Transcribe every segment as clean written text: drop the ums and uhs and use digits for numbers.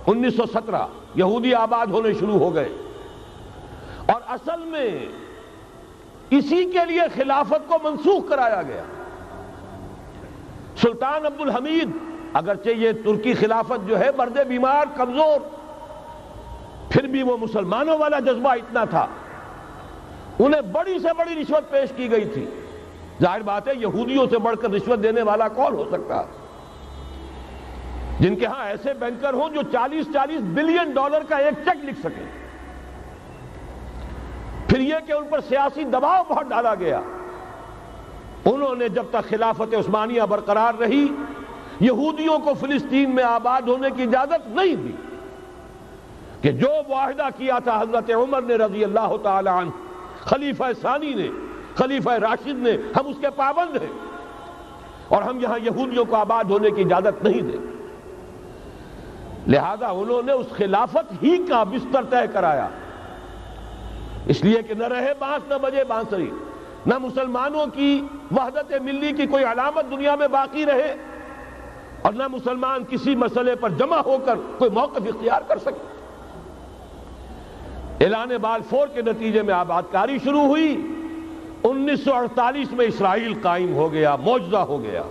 1917 یہودی آباد ہونے شروع ہو گئے، اور اصل میں اسی کے لیے خلافت کو منسوخ کرایا گیا۔ سلطان عبد الحمید، اگرچہ یہ ترکی خلافت جو ہے مرد بیمار کمزور، پھر بھی وہ مسلمانوں والا جذبہ اتنا تھا، انہیں بڑی سے بڑی رشوت پیش کی گئی تھی۔ ظاہر بات ہے یہودیوں سے بڑھ کر رشوت دینے والا کون ہو سکتا، جن کے ہاں ایسے بینکر ہوں جو 40 بلین ڈالر کا ایک چیک لکھ سکیں۔ پھر یہ کہ ان پر سیاسی دباؤ بہت ڈالا گیا۔ انہوں نے جب تک خلافت عثمانیہ برقرار رہی، یہودیوں کو فلسطین میں آباد ہونے کی اجازت نہیں دی، کہ جو معاہدہ کیا تھا حضرت عمر نے رضی اللہ تعالی عنہ، خلیفہ ثانی نے، خلیفہ راشد نے، ہم اس کے پابند ہیں، اور ہم یہاں یہودیوں کو آباد ہونے کی اجازت نہیں دیں۔ لہذا انہوں نے اس خلافت ہی کا بستر طے کرایا، اس لیے کہ نہ رہے بانس نہ بجے بانسری، نہ مسلمانوں کی وحدت ملی کی کوئی علامت دنیا میں باقی رہے، اور نہ مسلمان کسی مسئلے پر جمع ہو کر کوئی موقف اختیار کر سکے۔ اعلان بلفور کے نتیجے میں آباد کاری شروع ہوئی۔ 1948 میں اسرائیل قائم ہو گیا، معجزہ ہو گیا۔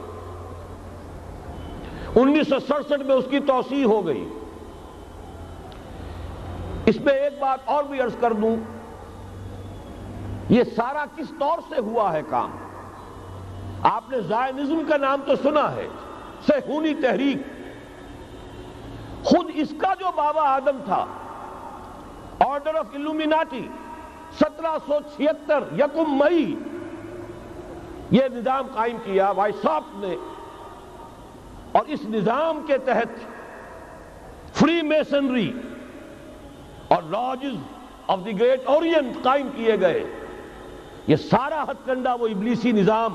1967 میں اس کی توسیع ہو گئی۔ اس میں ایک بات اور بھی عرض کر دوں، یہ سارا کس طور سے ہوا ہے کام؟ آپ نے زائنزم کا نام تو سنا ہے، صہیونی تحریک۔ خود اس کا جو بابا آدم تھا، آرڈر آف الومیناٹی، 1776 یکم مئی یہ نظام قائم کیا وائساپ نے، اور اس نظام کے تحت فری میسنری اور lodges of the great Orient قائم کیے گئے۔ یہ سارا ہتھ کنڈا وہ ابلیسی نظام،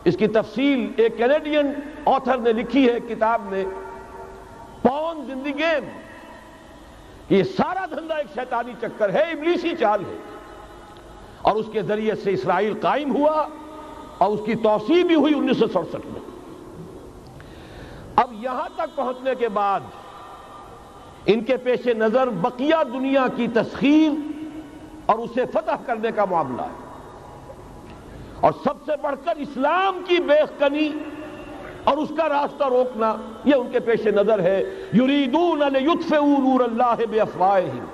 اس کی تفصیل ایک کینیڈین آتھر نے لکھی ہے کتاب میں، پاونز ان دی گیم۔ یہ سارا دھندا ایک شیطانی چکر ہے، ابلیسی چال ہے، اور اس کے ذریعے سے اسرائیل قائم ہوا، اور اس کی توسیع بھی ہوئی 1967 میں۔ اب یہاں تک پہنچنے کے بعد ان کے پیش نظر بقیہ دنیا کی تسخیر اور اسے فتح کرنے کا معاملہ ہے، اور سب سے بڑھ کر اسلام کی بیخکنی اور اس کا راستہ روکنا، یہ ان کے پیش نظر ہے۔ یریدون لیطفئوا نور اللہ بافواہہم۔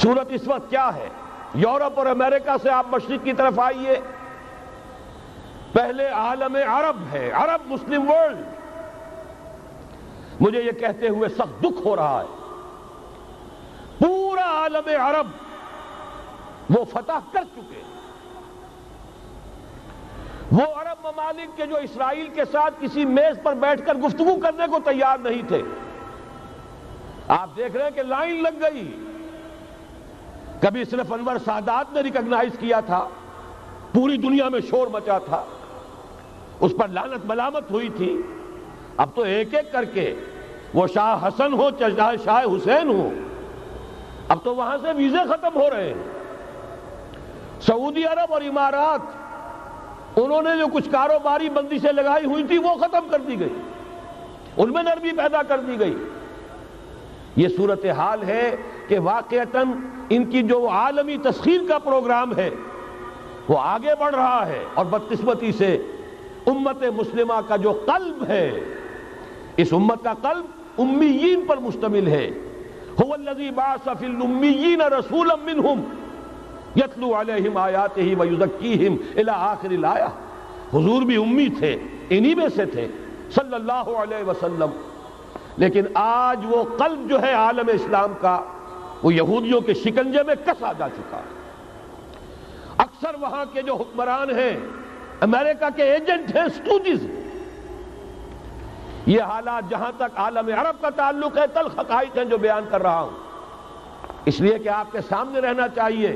صورت اس وقت کیا ہے؟ یورپ اور امریکہ سے آپ مشرق کی طرف آئیے، پہلے عالم عرب ہے، عرب مسلم ورلڈ۔ مجھے یہ کہتے ہوئے سخت دکھ ہو رہا ہے، پورا عالم عرب وہ فتح کر چکے، وہ عرب ممالک کے جو اسرائیل کے ساتھ کسی میز پر بیٹھ کر گفتگو کرنے کو تیار نہیں تھے۔ آپ دیکھ رہے ہیں کہ لائن لگ گئی۔ کبھی صرف انور سادات نے ریکگنائز کیا تھا، پوری دنیا میں شور مچا تھا، اس پر لعنت ملامت ہوئی تھی۔ اب تو ایک ایک کر کے، وہ شاہ حسن ہو چاہے شاہ حسین ہو، اب تو وہاں سے ویزے ختم ہو رہے ہیں۔ سعودی عرب اور امارات، انہوں نے جو کچھ کاروباری بندشیں لگائی ہوئی تھی وہ ختم کر دی گئی، ان میں نرمی پیدا کر دی گئی۔ یہ صورتحال ہے کہ واقعتاً ان کی جو عالمی تسخیر کا پروگرام ہے وہ آگے بڑھ رہا ہے، اور بدقسمتی سے امت مسلمہ کا جو قلب ہے، اس امت کا قلب امیین پر مشتمل ہے۔ هو الذی بعث فی الامیین رسولا منہم یتلو علیہم آیاتہ ویزکیہم الی آخر الآیہ۔ حضور بھی امی تھے، انہی میں سے تھے صلی اللہ علیہ وسلم۔ لیکن آج وہ قلب جو ہے عالم اسلام کا، وہ یہودیوں کے شکنجے میں کسا جا چکا ہے۔ اکثر وہاں کے جو حکمران ہیں، امریکہ کے ایجنٹ ہیں، سٹوجز۔ یہ حالات جہاں تک عالم عرب کا تعلق ہے، تلخ حقائق ہیں جو بیان کر رہا ہوں، اس لیے کہ آپ کے سامنے رہنا چاہیے۔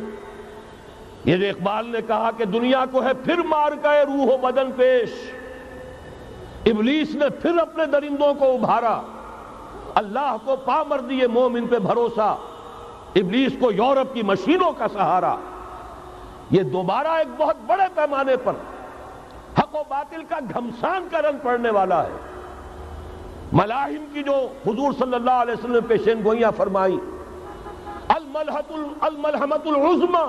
یہ جو اقبال نے کہا کہ دنیا کو ہے پھر مار گئے روح و بدن پیش، ابلیس نے پھر اپنے درندوں کو ابھارا، اللہ کو پا مر دیے مومن پہ بھروسہ، ابلیس کو یورپ کی مشینوں کا سہارا۔ یہ دوبارہ ایک بہت بڑے پیمانے پر حق و باطل کا گھمسان کا رنگ پڑنے والا ہے۔ ملاحم کی جو حضور صلی اللہ علیہ وسلم نے پیشین گوئیاں فرمائی، الملحمۃ العظمی،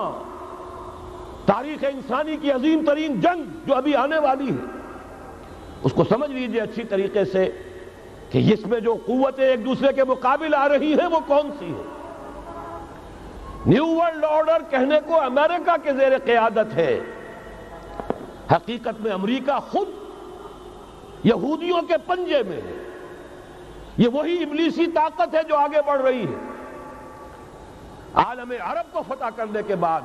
تاریخ انسانی کی عظیم ترین جنگ جو ابھی آنے والی ہے، اس کو سمجھ لیجئے اچھی طریقے سے کہ اس میں جو قوتیں ایک دوسرے کے مقابل آ رہی ہیں وہ کون سی ہیں۔ نیو ورلڈ آرڈر کہنے کو امریکہ کے زیر قیادت ہے، حقیقت میں امریکہ خود یہودیوں کے پنجے میں ہے۔ یہ وہی ابلیسی طاقت ہے جو آگے بڑھ رہی ہے۔ عالم عرب کو فتح کرنے کے بعد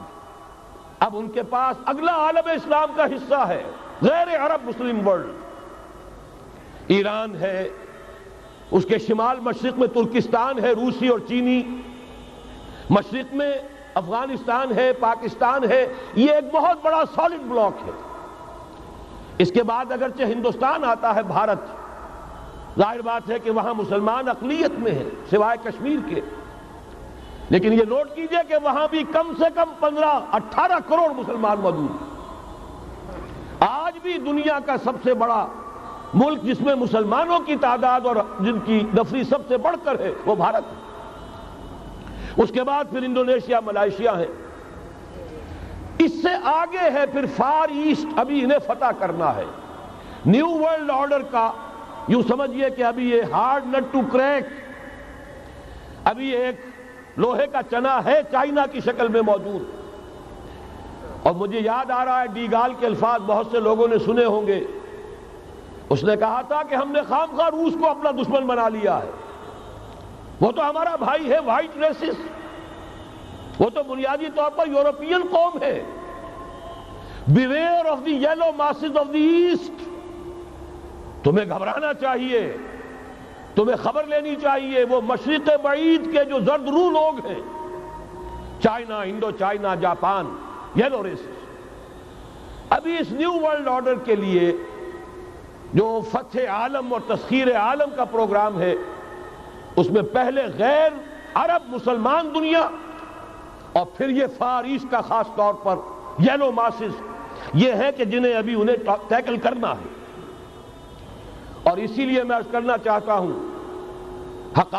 اب ان کے پاس اگلا عالم اسلام کا حصہ ہے، غیر عرب مسلم ورلڈ۔ ایران ہے، اس کے شمال مشرق میں ترکستان ہے، روسی اور چینی، مشرق میں افغانستان ہے، پاکستان ہے، یہ ایک بہت بڑا سالڈ بلاک ہے۔ اس کے بعد اگرچہ ہندوستان آتا ہے، بھارت، ظاہر بات ہے کہ وہاں مسلمان اقلیت میں ہیں سوائے کشمیر کے، لیکن یہ نوٹ کیجئے کہ وہاں بھی کم سے کم 15-18 کروڑ مسلمان موجود ہیں۔ آج بھی دنیا کا سب سے بڑا ملک جس میں مسلمانوں کی تعداد اور جن کی نفری سب سے بڑھ کر ہے وہ بھارت ہے۔ اس کے بعد پھر انڈونیشیا، ملائیشیا ہے، اس سے آگے ہے پھر فار ایسٹ، ابھی انہیں فتح کرنا ہے۔ نیو ورلڈ آرڈر کا یوں سمجھئے کہ ابھی یہ ہارڈ نٹ ٹو کریک، ابھی ایک لوہے کا چنا ہے چائنا کی شکل میں موجود۔ اور مجھے یاد آ رہا ہے ڈی گال کے الفاظ بہت سے لوگوں نے سنے ہوں گے، اس نے کہا تھا کہ ہم نے خام خواہ روس کو اپنا دشمن بنا لیا ہے، وہ تو ہمارا بھائی ہے، وائٹ ریسس، وہ تو بنیادی طور پر یورپین قوم ہے۔ Beware of the yellow masses of the East, تمہیں گھبرانا چاہیے، تمہیں خبر لینی چاہیے، وہ مشرق بعید کے جو زرد رو لوگ ہیں، China, Indochina, Japan, yellow races. ابھی اس نیو ورلڈ آرڈر کے لیے جو فتح عالم اور تسخیر عالم کا پروگرام ہے، اس میں پہلے غیر عرب مسلمان دنیا اور پھر یہ فار ایسٹ کا خاص طور پر یلو ماسز، یہ ہے کہ جنہیں ابھی انہیں ٹیکل کرنا ہے۔ اور اسی لیے میں عرض کرنا چاہتا ہوں، حقائق